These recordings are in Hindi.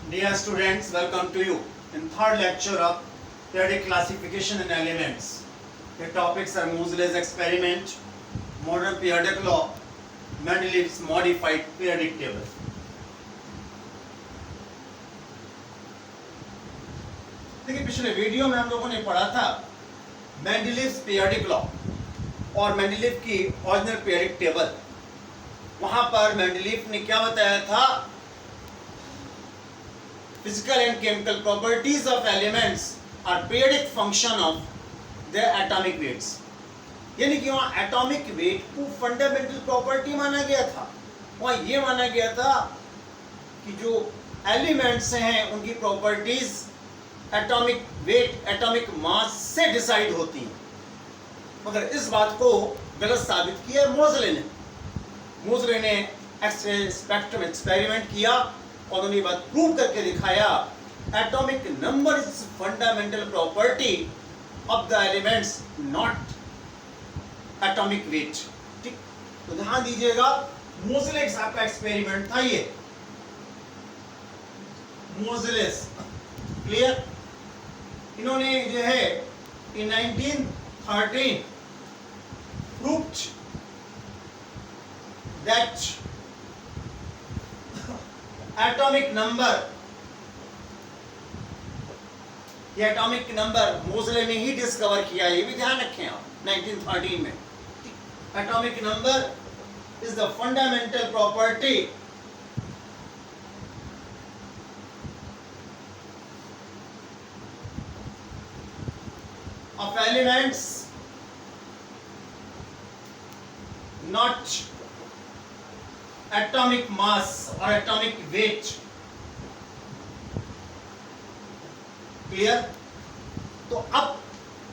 Dear students, welcome to you in third lecture of periodic classification in elements. The topics are Moseley's experiment, modern periodic law, Mendeleev's modified periodic table. देखिए पिछले वीडियो में हम लोगों ने पढ़ा था मेंडलीव्स पीरियडिक लॉ और मेंडलीव की ओरिजिनल पीरियडिक टेबल। वहां पर मेंडलीव ने क्या बताया था? Physical and chemical properties of elements are periodic function of their atomic weights. यानी कि वहाँ एटॉमिक वेट को फंडामेंटल प्रॉपर्टी माना गया था। वहाँ ये माना गया था कि जो एलिमेंट्स हैं उनकी properties atomic weight, atomic mass से डिसाइड होती हैं। मगर इस बात को गलत साबित किया मोज़ले ने। मोज़ले ने एक्स-रे स्पेक्ट्रम एक्सपेरिमेंट किया और उन्होंने बात प्रूव करके दिखाया atomic number is fundamental property of the elements, not atomic weight. ठीक, तो ध्यान दीजिएगा, मोज़ले साहब का एक्सपेरिमेंट था ये। मोज़ले क्लियर, इन्होंने जो है इन 1913 proved that एटॉमिक नंबर, ये एटॉमिक नंबर मोज़ले ने ही डिस्कवर किया, ये भी ध्यान रखें आप। 1913 में atomic number is the fundamental property of elements, not atomic mass or atomic weight. Clear? तो अब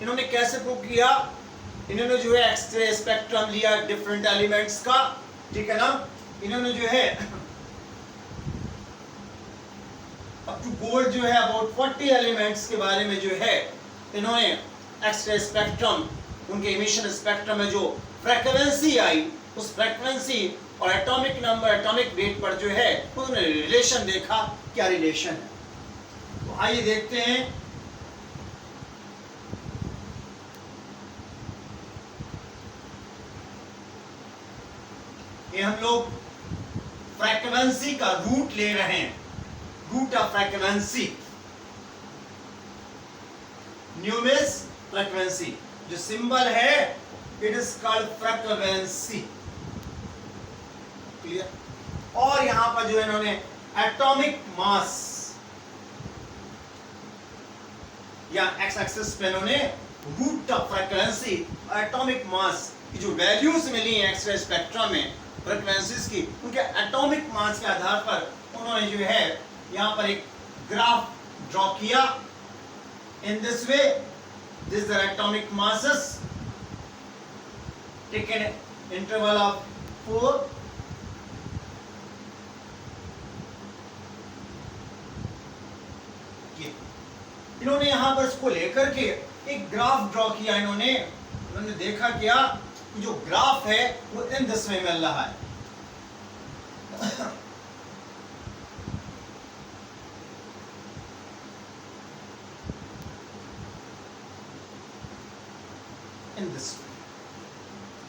इन्होंने कैसे प्रूव किया? इन्होंने जो है एक्स-रे स्पेक्ट्रम लिया डिफरेंट एलिमेंट्स का, ठीक है ना। इन्होंने जो है अप टू गोल्ड जो है अबाउट 40 एलिमेंट्स के बारे में जो है इन्होंने एक्स-रे स्पेक्ट्रम, उनके इमिशन स्पेक्ट्रम में जो फ्रीक्वेंसी आई, उस फ्रीक्वेंसी और एटॉमिक नंबर, एटॉमिक वेट पर जो है उन्होंने रिलेशन देखा। क्या रिलेशन है? तो आइए देखते हैं। ये हम लोग फ्रीक्वेंसी का रूट ले रहे हैं, root of frequency, numeric frequency, जो सिंबल है it is called frequency. Clear? और यहां पर जो है इन्होंने एटॉमिक मास या एक्स एक्सिस पे इन्होंने root of frequency, atomic mass की जो वैल्यूज मिली हैं एक्स-रे स्पेक्ट्रम में फ्रीक्वेंसीज की, उनके एटॉमिक मास के आधार पर उन्होंने जो है यहां पर एक ग्राफ ड्रॉ किया। इन this way these are atomic masses taken interval of 4 इन्होंने यहां पर इसको लेकर के एक ग्राफ ड्रॉ किया। इन्होंने देखा क्या कि जो ग्राफ है वो इन दिस में मिल रहा है।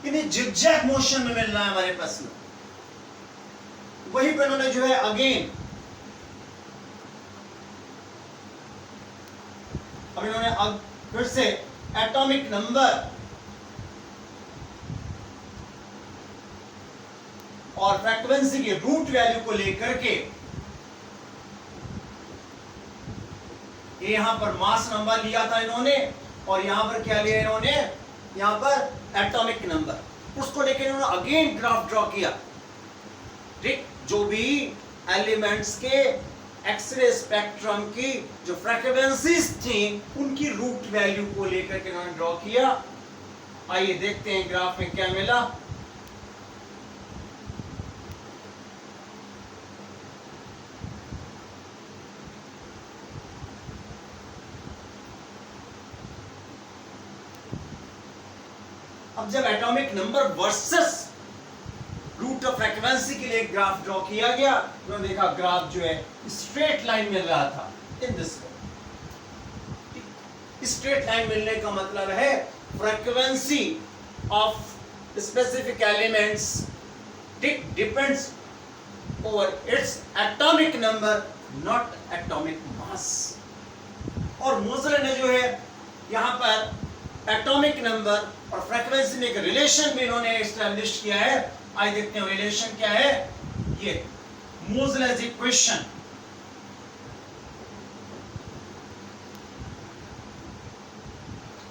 इन्हें जिगजैग मोशन में मिल रहा है हमारे पास में। वहीं पर इन्होंने जो है अगेन अब इन्होंने फिर से एटॉमिक नंबर और फ्रीक्वेंसी के रूट वैल्यू को लेकर के यहां पर मास नंबर लिया था इन्होंने, और यहां पर क्या लिया इन्होंने? यहां पर एटॉमिक नंबर, उसको लेकर इन्होंने अगेन ग्राफ ड्रॉ किया। ठीक, जो भी एलिमेंट्स के एक्स-रे स्पेक्ट्रम की जो फ्रीक्वेंसीज थी उनकी रूट वैल्यू को लेकर के इन्होंने ड्रॉ किया। आइए देखते हैं ग्राफ में क्या मिला। अब जब atomic number versus root after frequency के लिए एक ग्राफ ड्रॉ किया गया, उन्होंने देखा ग्राफ जो है स्ट्रेट लाइन मिल रहा था इन दिस वे। स्ट्रेट लाइन मिलने का मतलब है frequency of specific elements depends over its atomic number, not atomic mass. और मोज़ले ने जो है यहाँ पर एटॉमिक नंबर और फ्रीक्वेंसी में एक रिलेशन भी इन्होंने एस्टैब्लिश किया है। आइए देखते हैं रिलेशन क्या है। ये मोज़ले's इक्वेशन,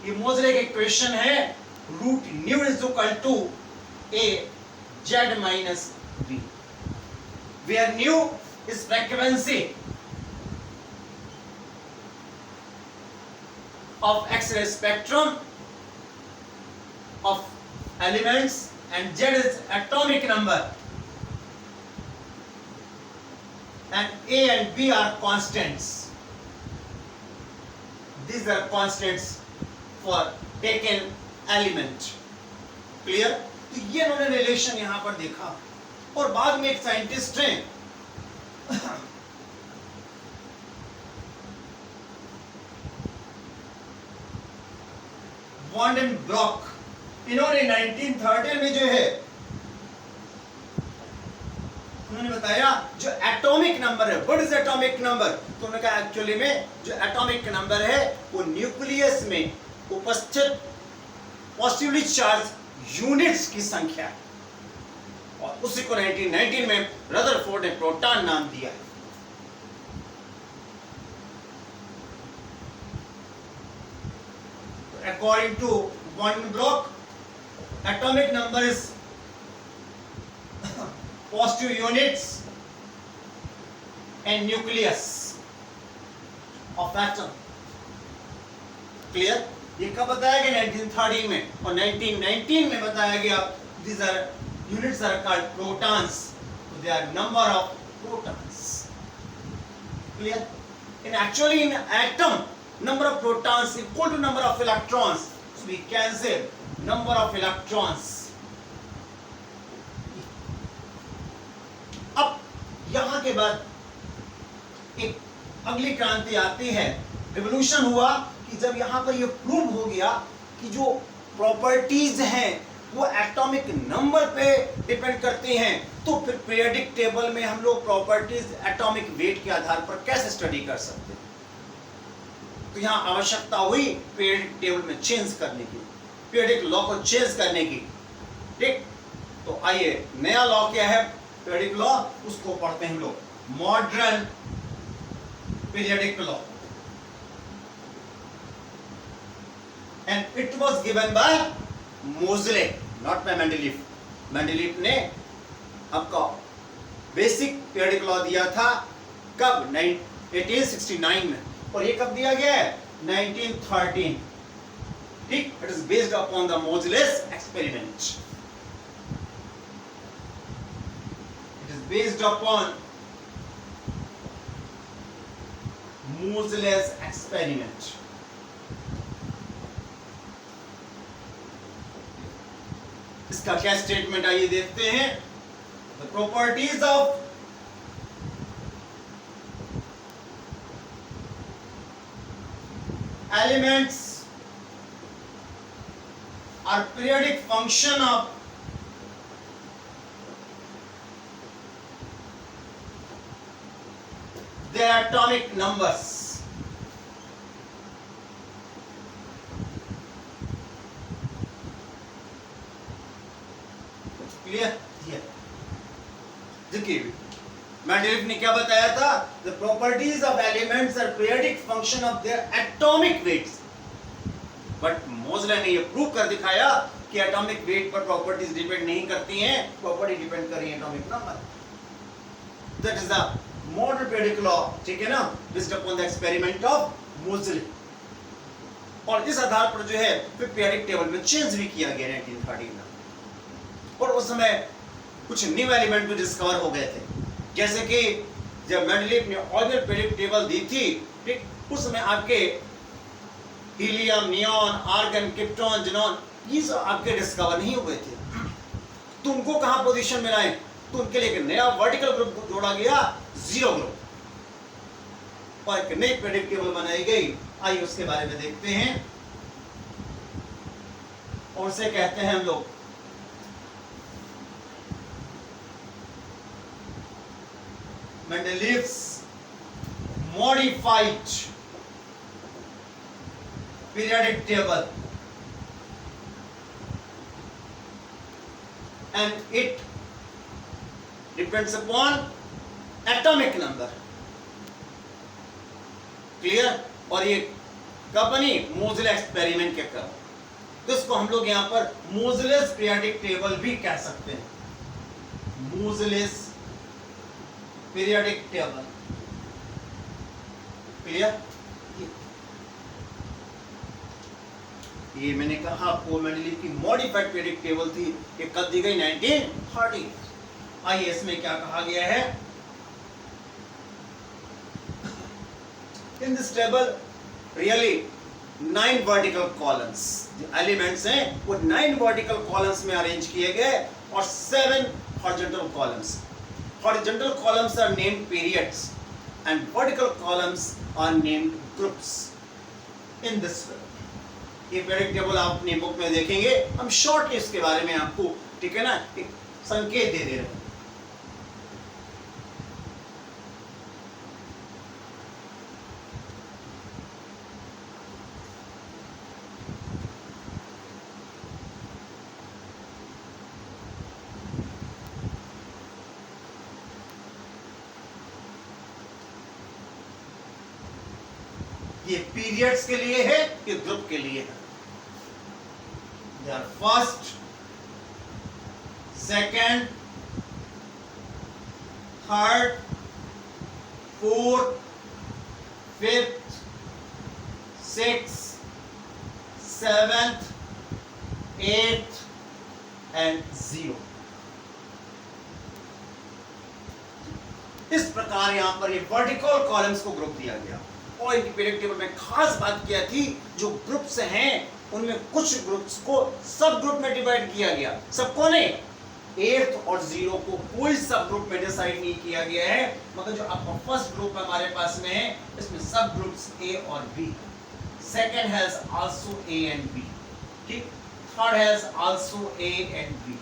ये मोज़ले की इक्वेशन है root nu is equal to A Z minus B, where nu is frequency of X-ray spectrum of elements and Z is atomic number, and A and B are constants. These are constants for taken element. Clear? तो ये उन्होंने रिलेशन यहाँ पर देखा। और बाद में एक साइंटिस्ट हैं वॉन एंड ब्लॉक, इन्होंने 1930 में जो है उन्होंने बताया जो एटॉमिक नंबर है, व्हाट इज एटॉमिक नंबर, तो उन्होंने कहा एक्चुअली में जो एटॉमिक नंबर है वो न्यूक्लियस में उपस्थित पॉजिटिवली चार्ज यूनिट्स की संख्या है। और उसी को 1919 में रदरफोर्ड ने प्रोटॉन नाम दिया है। According to von Bloch, atomic number is positive units and nucleus of atom. Clear? ये कब बताया गया? 1930 में। और 1919 में बताया गया these are units are called protons. So they are number of protons. Clear? In actually in atom, number of protons equal to number of electrons, so we can say number of electrons. अब यहाँ के बाद एक अगली क्रांति आती है, रिवोल्यूशन हुआ कि जब यहाँ पर ये प्रूव हो गया कि जो प्रॉपर्टीज हैं वो एटॉमिक नंबर पे डिपेंड करती हैं, तो फिर पीरियोडिक टेबल में हम लोग प्रॉपर्टीज एटॉमिक वेट के आधार पर कैसे स्टडी कर सकते हैं। तो यहाँ आवश्यकता हुई पीरियोडिक टेबल में चेंज करने की, पीरियोडिक लॉ को चेंज करने की। ठीक, तो आइए नया लॉ क्या है पीरियोडिक लॉ, उसको पढ़ते हैं हम लोग, modern periodic law. And it was given by Moseley, not by Mendeleev. Mendeleev ने आपका बेसिक पीरियोडिक लॉ दिया था कब? 1869 में। और ये कब दिया गया है? 1913। ठीक, it is based upon the Moseley's experiment. It is based upon Moseley's experiment. इसका क्या स्टेटमेंट आइए देखते हैं। The properties of elements are periodic function of their atomic numbers. Clear? Yeah. देखिए मेंडलीफ ने क्या बताया था? The properties of elements are periodic function of their atomic weights. But मोज़ले ने ये प्रूव कर दिखाया कि एटॉमिक वेट पर प्रॉपर्टीज डिपेंड नहीं करती हैं, प्रॉपर्टी डिपेंड कर रही है atomic number. That is the modern periodic law, ठीक है ना, based upon the experiment of मोज़ले। और इस आधार पर जो है फिर पीरियोडिक टेबल में चेंज भी किया गया 1930 में। और उस समय कुछ न्यू एलिमेंट भी डिस्कवर हो गए थे, जैसे कि जब मेंडलीफ ने ऑर्डिनल पीरियोडिक टेबल दी थी, ठीक, उस समय आपके helium, neon, argon, krypton, xenon, ये सब आपके डिस्कवर नहीं हुए थे। तो उनको कहां पोजीशन में लाएं, तो उनके लिए एक नया वर्टिकल ग्रुप जोड़ा गया, जीरो ग्रुप, और एक नई पीरियोडिक टेबल बनाई गई। आइए उसके बारे में देखते हैं, और उसे कहते हैं हम लोग Mendeleev's modified periodic table, and it depends upon atomic number. Clear? और ये कब बनी? मोज़ले एक्सपेरिमेंट के कर, तो इसको हम लोग यहां पर मोज़लेस पीरियोडिक टेबल भी कह सकते हैं। मोज़लेस पीरियोडिक टेबल, क्लियर? ये मैंने कहा आपको मेंडलीव की मॉडिफाइड पीरियोडिक टेबल थी, ये कब दी गई? 1930। आइए इसमें क्या कहा गया है? In this table really 9 vertical columns, जो एलिमेंट्स हैं वो 9 वर्टिकल कॉलम्स में अरेंज किए गए, और 7 horizontal columns. Horizontal columns are named periods and vertical columns are named groups. In this way ये पीरियोडिक टेबल आप अपनी बुक में देखेंगे, हम शॉर्टली इसके बारे में आपको, ठीक है ना, एक संकेत दे रहे हैं। ये पीरियड्स के लिए है, ये ग्रुप के लिए है। They are first, second, third, fourth, fifth, sixth, seventh, eighth and 0। इस प्रकार यहां पर ये वर्टिकल कॉलम्स को ग्रुप दिया गया, और इनकी पीरियोडिक टेबल में खास बात क्या थी, जो ग्रुप्स हैं उनमें कुछ ग्रुप्स को सब ग्रुप में डिवाइड किया गया। सबको नहीं, 8th और 0 को कोई सब ग्रुप में डिसाइड नहीं किया गया है, मगर जो आपका फर्स्ट ग्रुप हमारे पास में है इसमें सब ग्रुप्स A और B, second has also A and B, ठीक, third has also A and B,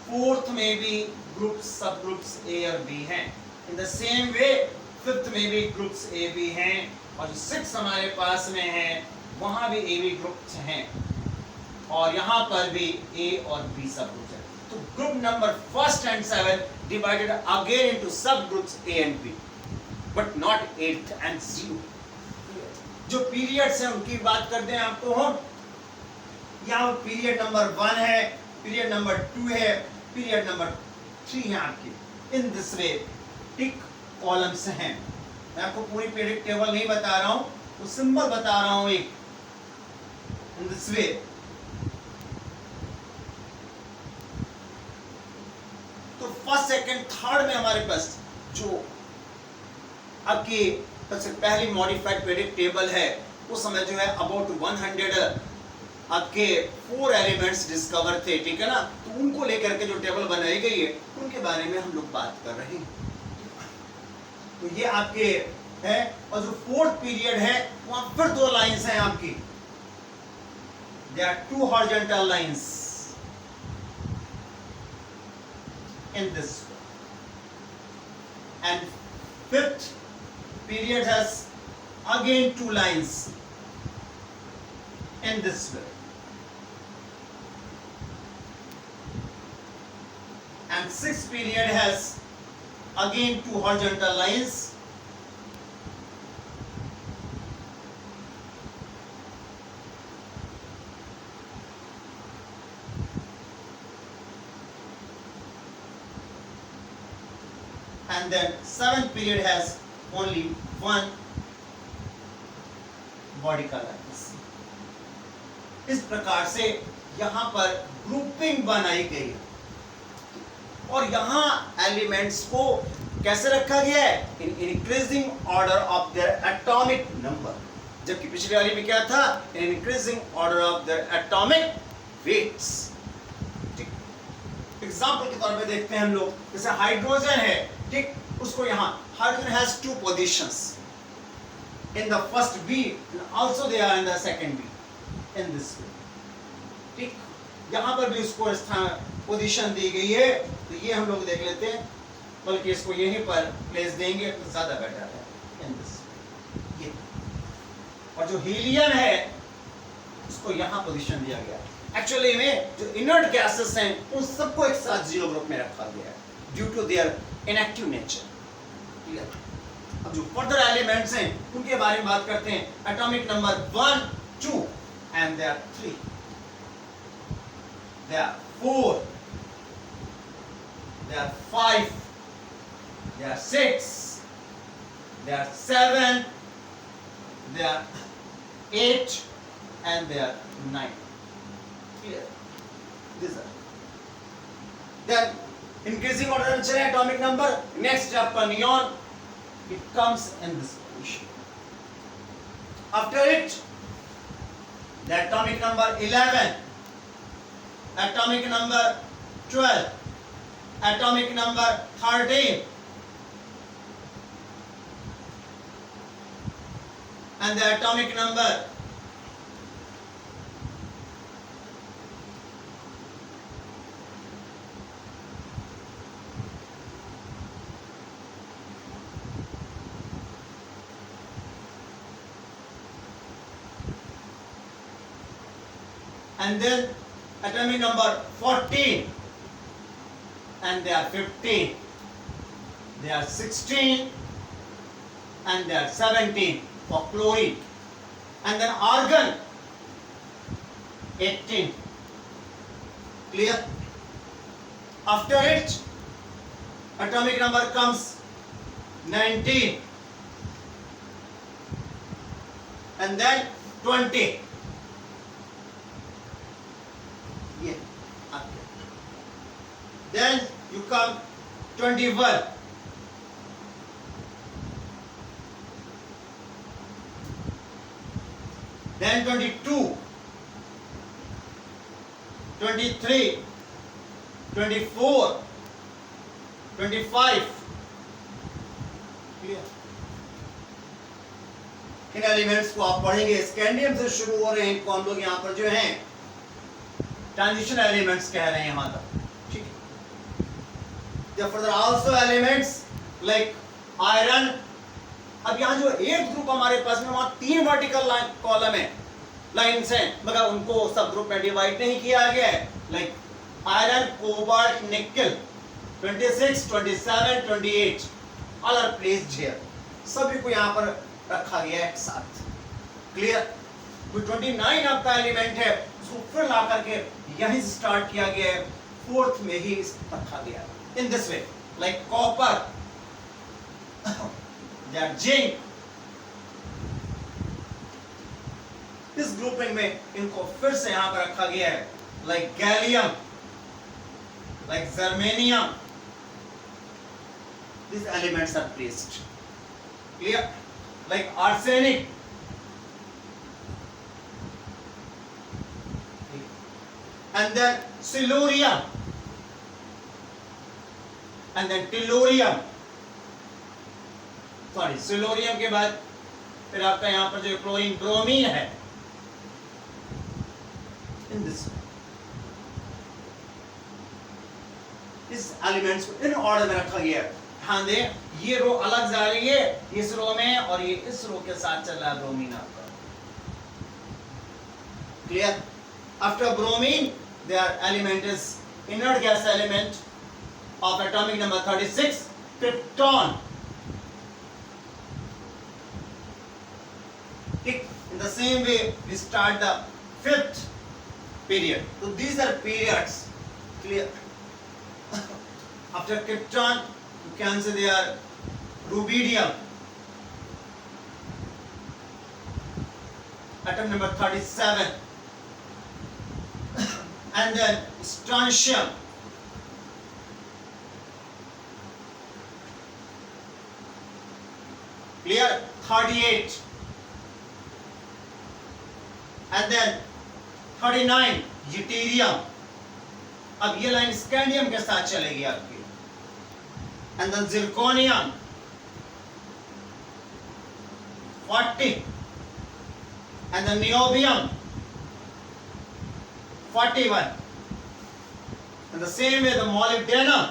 fourth में भी ग्रुप्स सब ग्रुप्स A और B हैं। In the same way fifth में भी ग्रुप्स A B हैं, और जो सिक्स हमारे पास में है वहां भी A B ग्रुप्स हैं, और यहां पर भी A और B सब ग्रुप्स हैं। तो group number first and 7 divided again into सब groups A and B, but not 8th and 0। जो पीरियड्स हैं उनकी बात करते हैं आपको हम, यहाँ पीरियड नंबर 1 है, पीरियड नंबर 2 है, पीरियड नंबर 3 है आपके। इन दिस वे टिक कॉलम्स हैं। मैं आपको पूरी पीरियोडिक टेबल नहीं बता रहा हूं, तो सिंबल बता रहा हूं एक, इन दिस वे। तो फर्स्ट सेकंड थर्ड में हमारे पास जो आपकी सबसे पहली मॉडिफाइड पीरियोडिक टेबल है, उस समय जो है अबाउट 100 आपके 4 एलिमेंट्स डिस्कवर थे, ठीक है ना, तो उनको लेकर के जो टेबल बनाई गई है उनके बारे में हम लोग बात कर रहे हैं। तो ये आपके है, और जो फोर्थ पीरियड है वहां फिर 2 लाइंस हैं आपकी, they are 2 horizontal lines in this, and fifth period has again 2 lines in this way, and sixth period has again 2 horizontal lines, and then seventh period has only 1 vertical lines। इस प्रकार से यहां पर ग्रुपिंग बनाई गई, और यहां एलिमेंट्स को कैसे रखा गया है, in increasing order of their atomic number, जबकि पिछले वाली में क्या था, in increasing order of their atomic weights. Example के तौर पे देखते हैं हम लोग, जैसे हाइड्रोजन है, ठीक, उसको यहाँ hydrogen has two positions in the first B and also they are in the second B in this way, ठीक, यहाँ पर भी उसको पोजीशन दी गई है, तो ये हम लोग देख लेते हैं, बल्कि इसको यहीं पर प्लेस देंगे तो ज्यादा बेटर है इन दिस ये। और जो हीलियम है उसको यहाँ पोजीशन दिया गया है। एक्चुअली में जो इनर्ट गैसेस हैं उन सबको एक साथ जीरो ग्रुप में रखा गया है due to their inactive nature. अब जो फर्दर एलिमेंट्स हैं उनके बारे में बात करते हैं। Atomic number 1, 2 and there 3, there 4, there 5, there 6, there 7, there 8 and they are 9. Clear? These are. Then increasing order and atomic number. Next chapter neon. It comes in this position. After it, the atomic number 11, atomic number 12, atomic number 13, and the atomic number 14, and they are 15, they are 16, and they are 17 for chlorine, and then argon 18. Clear? After it, atomic number comes 19, and then 20. Then you come 21. Then 22, 23, 24, 25. Clear? In elements को आप पढ़ेंगे, स्कैंडियम से शुरू हो रहे हैं, इनको हम लोग यहाँ पर जो हैं ट्रांजिशन एलिमेंट्स कह रहे हैं यहाँ तक, ठीक है। Therefore there are also elements like iron. अब यहाँ जो एट ग्रुप हमारे पास में, वहाँ 3 वर्टिकल कॉलम है, लाइन्स हैं, मगर उनको सब ग्रुप में डिवाइड नहीं किया गया है। लाइक आयरन, कोबाल्ट, निकल 26, 27, 28 ऑल आर प्लेस्ड हियर, सभी को यहाँ पर रखा गया है एक साथ। क्लियर? तो 29 आपका एलिमेंट है, उसको फिर ला करके यहीं से स्टार्ट किया गया है, 4th में ही रखा गया है इन this way. Like copper, zinc, इस ग्रुपिंग में इनको फिर से यहां पर रखा गया है। Like gallium, like germanium, these elements are placed. Clear? Like arsenic, and then silurium, and then tellurium. Sorry, silurium के बाद फिर आपका यहाँ पर जो क्लोरीन, ब्रोमीन है, इन दिस इस एलिमेंट्स को इन ऑर्डर में रखा गया है। ध्यान दें, ये रो अलग जा रही है इस रो में, और ये इस रो के साथ चल रहा है ब्रोमीन आपका। Clear? After bromine their element is inert gas element of atomic number 36, krypton. In the same way, we start the 5th period. So these are periods. Clear? After krypton, you can say they are rubidium, atom number 37, and then strontium, clear, 38, and then 39, deuterium, अब ये लाइन स्कैंडियम के साथ चलेगी आपकी, and then zirconium 40, and the niobium 41, and the same way the molybdenum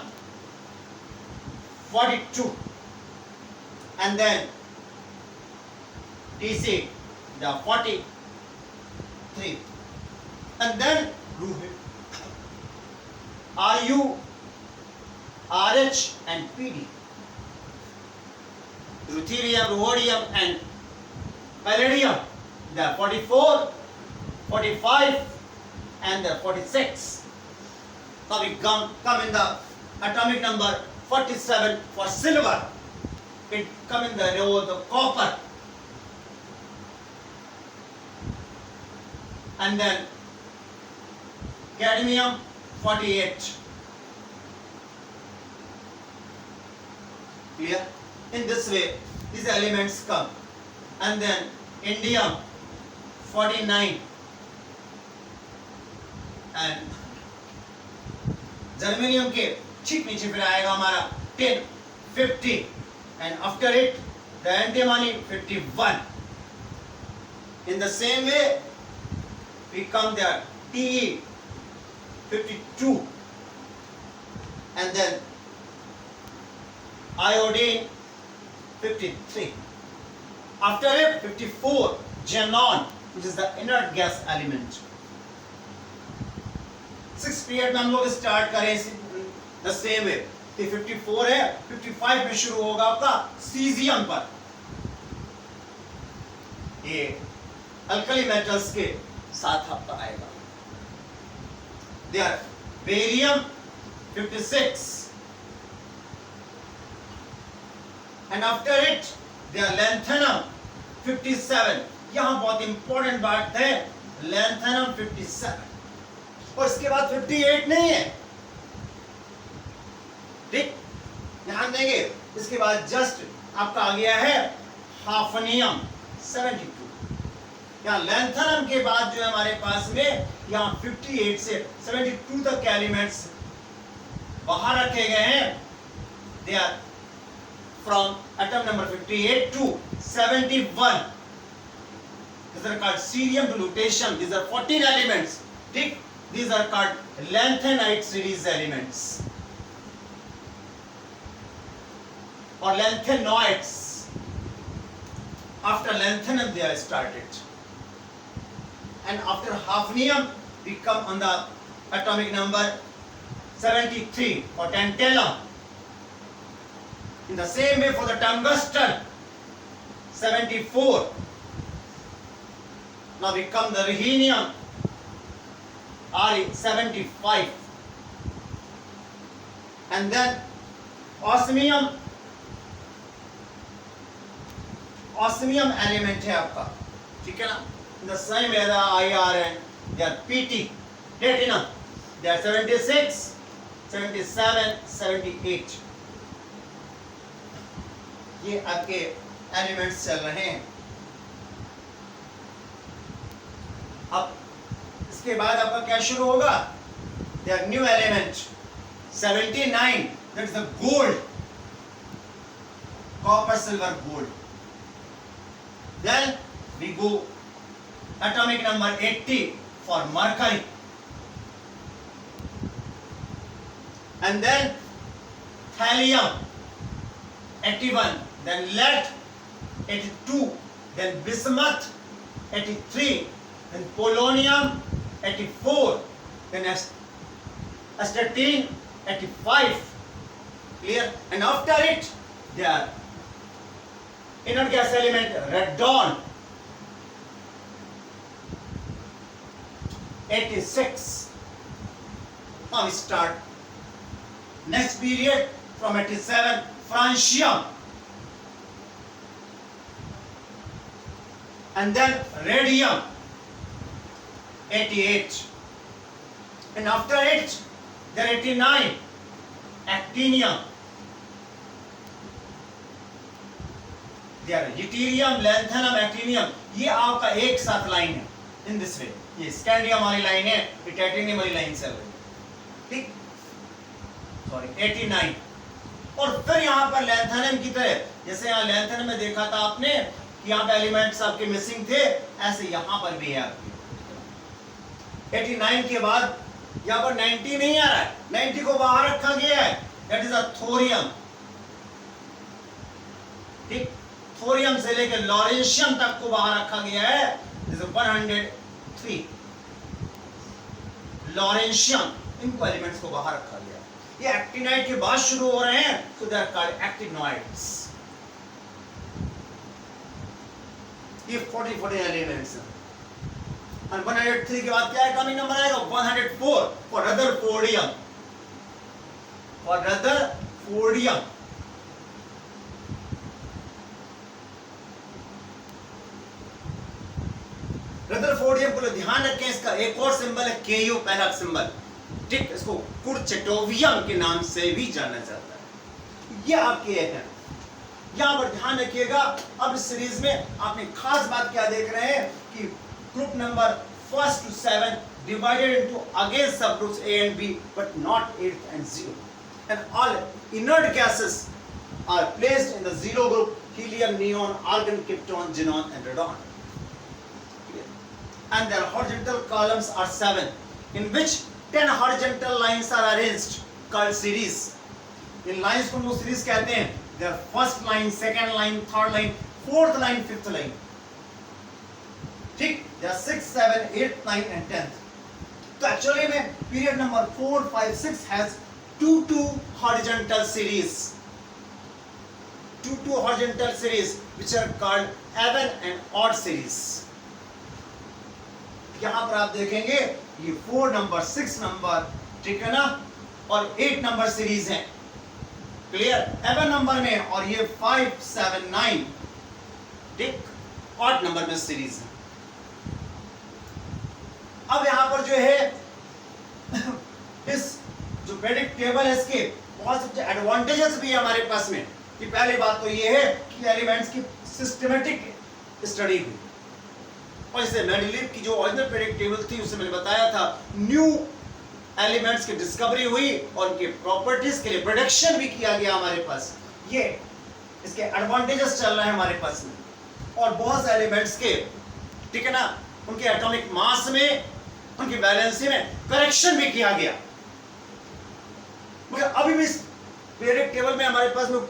42, and then Tc the 43, and then Ru, Rh and Pd, ruthenium, rhodium and palladium, the 44, 45 and the 46. Now we come in the atomic number 47 for silver. It come in the row of the copper. And then cadmium 48. Clear? In this way these elements come. And then indium 49 and germanium के ठीक नीचे फिर आएगा हमारा 10, 50 and after it the antimony 51. In the same way we come there Te 52 and then iodine 53. After it 54 xenon, which is the inert gas element. 6th period में हम लोग स्टार्ट करें the same way. ये 54 है, 55 में शुरू होगा आपका सीजियम पर. ये अल्कली मेटल्स के साथ आपका आएगा. There barium 56 and after it there lanthanum 57. यहाँ बहुत इंपॉर्टेंट बात है, lanthanum 57 और इसके बाद 58 नहीं है. ठीक, ध्यान देंगे. इसके बाद जस्ट आपका आ गया है हाफनियम 72. यहाँ लैंथनम के बाद जो है हमारे पास में यहाँ 58 से 72 तक के एलिमेंट्स बाहर रखे गए हैं. They are from atom number 58 to 71. These are called cerium to lutetium. These are 14 elements. ठीक, these are called lanthanide series elements or lanthanoids. After lanthanum they are started, and after hafnium we come on the atomic number 73 for tantalum. In the same way for the tungsten 74. Now we come the rhenium Re 75, and then osmium element है आपका. ठीक है ना. In the same way the IRN, they are PT, platinum, they are 76, 77, 78. ये आपके एलिमेंट्स चल रहे हैं. अब इसके बाद आपका क्या शुरू होगा? There are new element 79, that is the gold, copper, silver, gold. Then we go atomic number 80 for mercury, and then thallium 81, then lead 82, then bismuth 83, then polonium 84, then astatine 85. Clear? And after it there are inert gas element radon 86. Now we start next period from 87 francium, and then radium 88, and after it there 89 actinium. there deuterium, lanthanum, actinium. ये आपका एक साथ लाइन है. in this way ये स्कैंडियम वाली लाइन है, ये टाइटेनियम वाली लाइन चल रही है. ठीक, सॉरी 89। और फिर यहाँ पर लैंथेनम की तरह, जैसे यहाँ लैंथेनम में देखा था आपने कि यहाँ पे एलिमेंट्स आपके मिसिंग थे, ऐसे यहाँ पर भी है आपके 89 के बाद यहाँ पर 90 नहीं आ रहा है, 90 को बाहर रखा गया है, दैट इज अ थोरियम। ठीक, थोरियम से लेकर लॉरेंशियम तक को बाहर रखा गया है, दिस इज 103 लॉरेंशियम, इनको एलिमेंट्स को बाहर रखा गया है। ये एक्टिनाइड के बाद शुरू हो रहे हैं, सो दे आर कॉल्ड एक्टिनॉइड्स। ये 40 एलिमेंट्स हैं। और 103 के बाद क्या एटॉमिक नंबर आएगा? 104 for rutherfordium, for rutherfordium. Rutherfordium को ध्यान रखें, इसका एक और सिंबल है Ku, पहला सिंबल। ठीक, इसको कुर्चेटोवियम के नाम से भी जाना जाता है। ये आपके है, यहां पर ध्यान रखिएगा। अब इस सीरीज में आपने खास बात क्या देख रहे हैं कि group number 1 to 7 divided into again subgroups A and B, but not 8th and 0. And all inert gases are placed in the 0 group: helium, neon, argon, krypton, xenon, and radon. And their horizontal columns are 7, in which 10 horizontal lines are arranged, called series. In lines को हम लोग सीरीज कहते हैं। Their first line, second line, third line, fourth line, fifth line. ठीक, there are 6, 7, 8, 9 and 10th. तो एक्चुअली में period number 4, 5, 6 has 2 horizontal series. 2 horizontal series which are called even and odd series. यहां पर आप देखेंगे ये 4 नंबर, 6 नंबर, ठीक है ना, और 8 नंबर सीरीज है, क्लियर, एवन नंबर में, और ये 5, 7, 9 ठीक ऑड नंबर में सीरीज है। अब यहां पर जो है इस जो प्रेडिक्ट टेबल है, इसके बहुत से एडवांटेजेस भी है हमारे पास में। कि पहली बात तो ये है कि एलिमेंट्स की सिस्टमेटिक स्टडी हुई, और जैसे मेंडलीव की जो ओरिजिनल प्रेडिक्ट टेबल थी उससे मैंने बताया था, न्यू एलिमेंट्स की डिस्कवरी हुई और उनके प्रॉपर्टीज के लिए प्रोडक्शन भी किया गया हमारे पास। ये इसके एडवांटेजेस चल रहे हैं हमारे पास में। और बहुत से एलिमेंट्स के, ठीक है ना, उनके एटॉमिक मास में, उनकी वैलेंसी में करेक्शन भी किया गया। मगर अभी भी इस पीरियडिक टेबल में हमारे पास में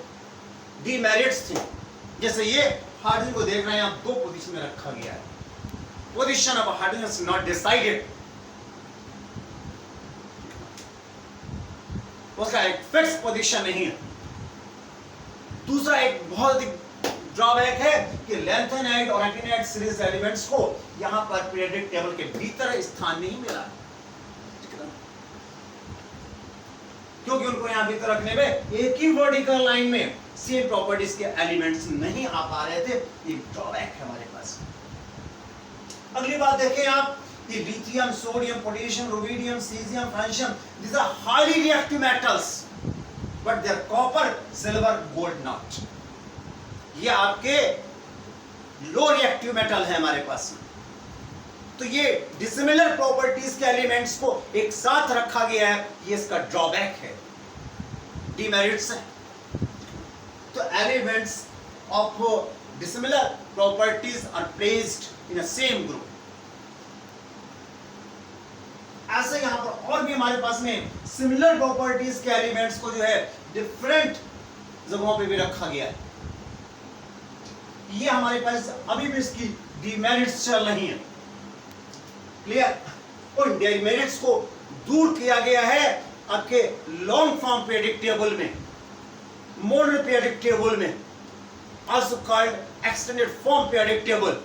डीमेरिट्स थे। जैसे ये हाइड्रोजन को देख रहे हैं आप, 2 पोजीशन में रखा गया है। Position of hydrogen is not decided, उसका एक फिक्स पोजीशन नहीं है। दूसरा एक बहुत ही ड्रॉबैक है कि लैंथेनाइड और एक्टिनाइड सीरीज एलिमेंट्स को यहां पर पीरियडिक टेबल के भीतर स्थान नहीं मिला, क्योंकि उनको यहां भीतर रखने में एक ही वर्टिकल लाइन में सेम प्रॉपर्टीज के एलिमेंट्स नहीं आ पा रहे थे। ये ड्रॉबैक है हमारे पास। अगली बात देखें आप, ये lithium, sodium, potassium, rubidium, caesium, francium, these are highly reactive metals, but they are copper, silver, gold not. ये आपके लो रिएक्टिव मेटल है हमारे पास में। तो ये डिसिमिलर प्रॉपर्टीज के एलिमेंट्स को एक साथ रखा गया है, ये इसका ड्रॉबैक है, डीमेरिट्स है। तो elements of dissimilar properties are placed in a same group. ऐसे यहां पर और भी हमारे पास में सिमिलर प्रॉपर्टीज के एलिमेंट्स को जो है डिफरेंट जगहों पे भी रखा गया है। ये हमारे पास अभी भी इसकी डीमेरिट्स चल रही हैं, क्लियर। और डीमेरिट्स को दूर किया गया है आपके लॉन्ग फॉर्म पीरियडिक टेबल में, मॉडर्न पीरियडिक टेबल में, also called extended form periodic table.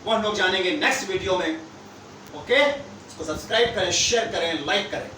वो हम लोग जानेंगे नेक्स्ट वीडियो में। ओके, इसको सब्सक्राइब करें, शेयर करें, लाइक करें।